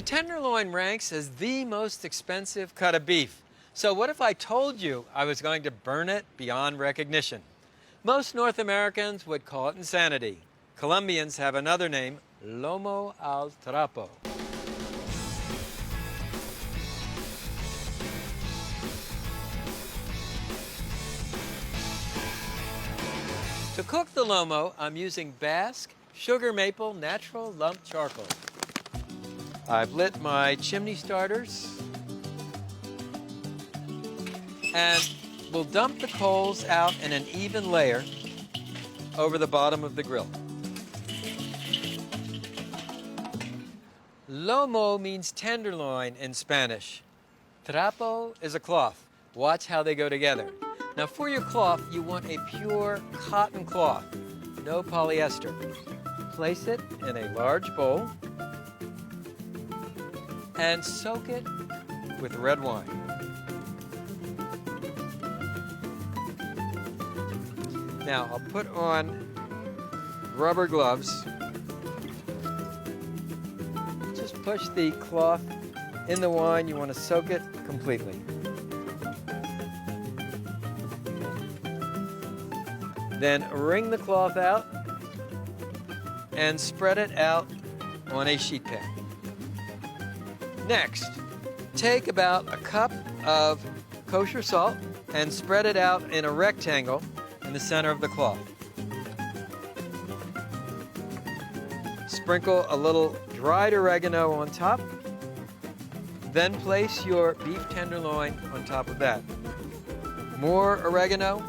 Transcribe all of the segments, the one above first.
The tenderloin ranks as the most expensive cut of beef. So what if I told you I was going to burn it beyond recognition? Most North Americans would call it insanity. Colombians have another name, Lomo al Trapo. To cook the lomo, I'm using Basque Sugar Maple Natural Lump Charcoal. I've lit my chimney starters and we'll dump the coals out in an even layer over the bottom of the grill. Lomo means tenderloin in Spanish. Trapo is a cloth. Watch how they go together. Now for your cloth, you want a pure cotton cloth, no polyester. Place it in a large bowl and soak it with red wine. Now I'll put on rubber gloves. Just push the cloth in the wine. You want to soak it completely. Then wring the cloth out and spread it out on a sheet pan. Next, take about a cup of kosher salt and spread it out in a rectangle in the center of the cloth. Sprinkle a little dried oregano on top. Then place your beef tenderloin on top of that. More oregano.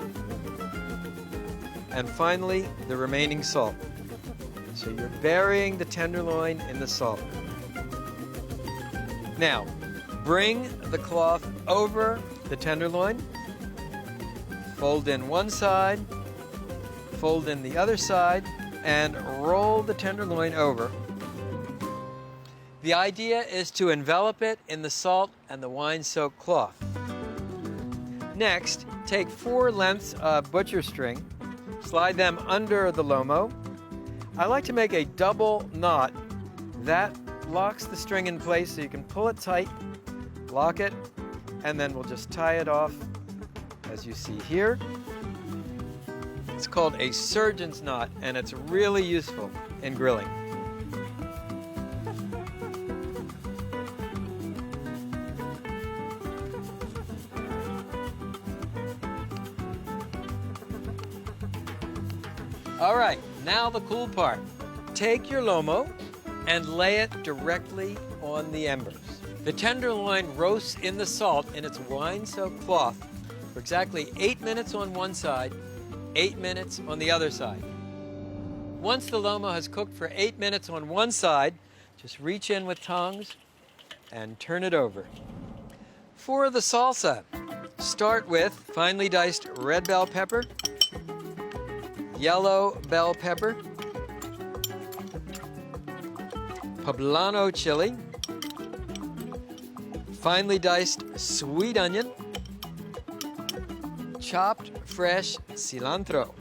And finally, the remaining salt. So you're burying the tenderloin in the salt. Now, bring the cloth over the tenderloin. Fold in one side, fold in the other side, and roll the tenderloin over. The idea is to envelop it in the salt and the wine-soaked cloth. Next, take 4 lengths of butcher string, slide them under the lomo. I like to make a double knot. That locks the string in place so you can pull it tight, lock it, and then we'll just tie it off as you see here. It's called a surgeon's knot, and it's really useful in grilling. All right, now the cool part. Take your lomo and lay it directly on the embers. The tenderloin roasts in the salt in its wine-soaked cloth for exactly 8 minutes on one side, 8 minutes on the other side. Once the lomo has cooked for 8 minutes on one side, just reach in with tongs and turn it over. For the salsa, start with finely diced red bell pepper, yellow bell pepper, poblano chili, finely diced sweet onion, chopped fresh cilantro,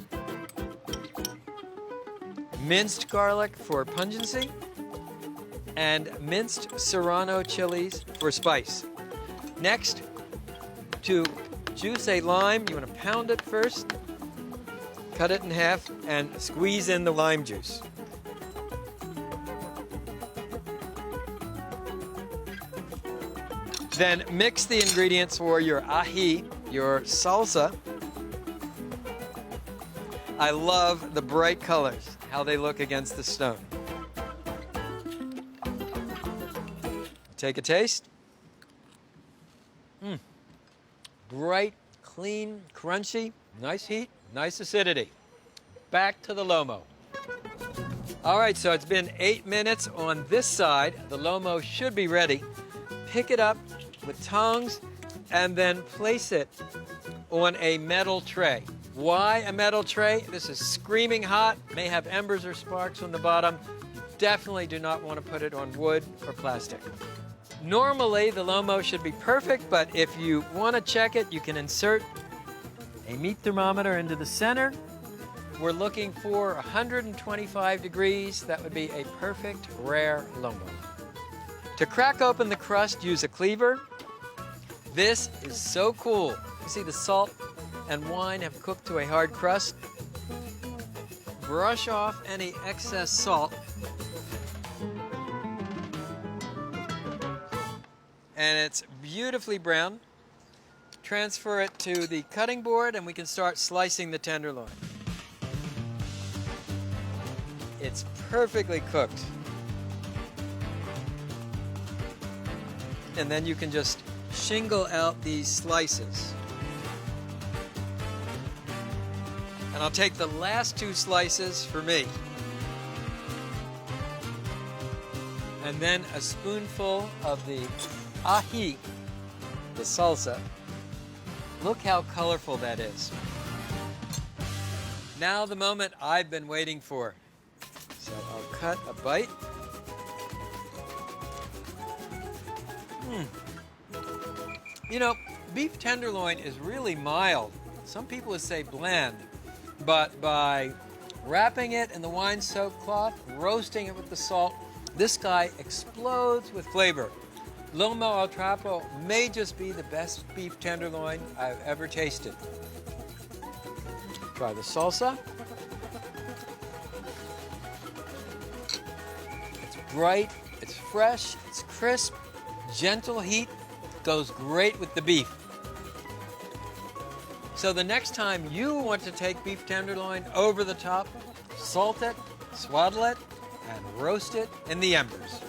minced garlic for pungency, and minced serrano chilies for spice. Next, to juice a lime, you want to pound it first, cut it in half, and squeeze in the lime juice. Then mix the ingredients for your ají, your salsa. I love the bright colors, how they look against the stone. Take a taste. Bright, clean, crunchy, nice heat, nice acidity. Back to the lomo. All right, so it's been 8 minutes on this side. The lomo should be ready. Pick it up with tongs and then place it on a metal tray. Why a metal tray? This is screaming hot, may have embers or sparks on the bottom. Definitely do not want to put it on wood or plastic. Normally, the lomo should be perfect, but if you want to check it, you can insert a meat thermometer into the center. We're looking for 125 degrees. That would be a perfect rare lomo. To crack open the crust, use a cleaver. This is so cool. You see the salt and wine have cooked to a hard crust. Brush off any excess salt. And it's beautifully brown. Transfer it to the cutting board and we can start slicing the tenderloin. It's perfectly cooked. And then you can just shingle out these slices. And I'll take the last 2 slices for me. And then a spoonful of the ají, the salsa. Look how colorful that is. Now the moment I've been waiting for. So I'll cut a bite. You know, beef tenderloin is really mild. Some people would say bland, but by wrapping it in the wine-soaked cloth, roasting it with the salt, this guy explodes with flavor. Lomo al Trapo may just be the best beef tenderloin I've ever tasted. Try the salsa. It's bright, it's fresh, it's crisp, gentle heat, goes great with the beef. So the next time you want to take beef tenderloin over the top, salt it, swaddle it, and roast it in the embers.